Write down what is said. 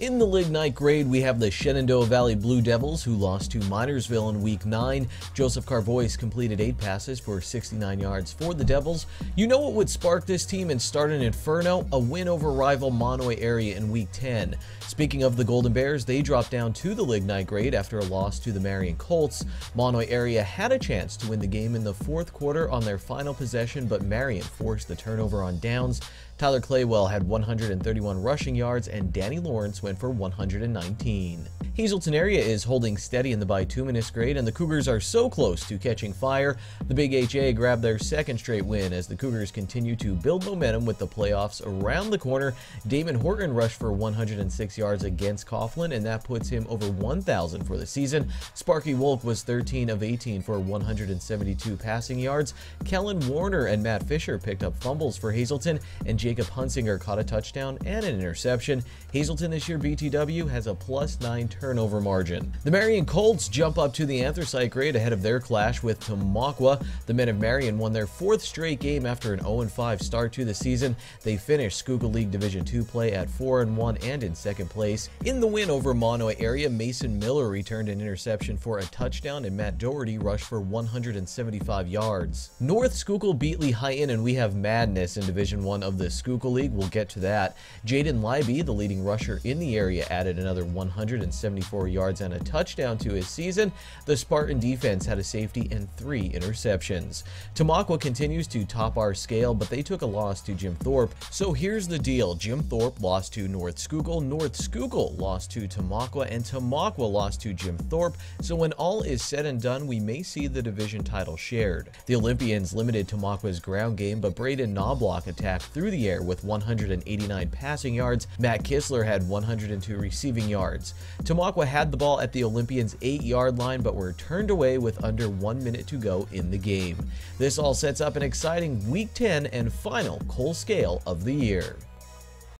In the Lignite grade, we have the Shenandoah Valley Blue Devils, who lost to Minersville in Week 9. Joseph Carboys completed 8 passes for 69 yards for the Devils. You know what would spark this team and start an inferno? A win over rival Monoy area in Week 10. Speaking of the Golden Bears, they dropped down to the Lignite grade after a loss to the Marion Colts. Monoy area had a chance to win the game in the fourth quarter on their final possession, but Marion forced the turnover on downs. Tyler Claywell had 131 rushing yards, and Danny Lawrence went for 119. Hazleton area is holding steady in the bituminous grade, and the Cougars are so close to catching fire. The Big HA grabbed their second straight win as the Cougars continue to build momentum with the playoffs around the corner. Damon Horton rushed for 106 yards against Coughlin, and that puts him over 1,000 for the season. Sparky Wolk was 13 of 18 for 172 passing yards. Kellen Warner and Matt Fisher picked up fumbles for Hazleton, and Jacob Hunsinger caught a touchdown and an interception. Hazleton this year BTW has a +9 turnover margin. The Marion Colts jump up to the anthracite grade ahead of their clash with Tamaqua. The men of Marion won their 4th straight game after an 0-5 start to the season. They finished Schuylkill League Division II play at 4-1 and in 2nd place. In the win over Monoy area, Mason Miller returned an interception for a touchdown, and Matt Doherty rushed for 175 yards. North Schuylkill beat Lehighton, and we have madness in Division I of the Schuylkill League. We'll get to that. Jaden Leiby, the leading rusher in the area, added another 174 yards and a touchdown to his season. The Spartan defense had a safety and 3 interceptions. Tamaqua continues to top our scale, but they took a loss to Jim Thorpe. So here's the deal. Jim Thorpe lost to North Schuylkill, North Schuylkill lost to Tamaqua, and Tamaqua lost to Jim Thorpe. So when all is said and done, we may see the division title shared. The Olympians limited Tamaqua's ground game, but Braden Knobloch attacked through the air with 189 passing yards. Matt Kistler had 102 receiving yards. Tamaqua had the ball at the Olympians' 8-yard line, but were turned away with under 1 minute to go in the game. This all sets up an exciting Week 10 and final Cole Scale of the year.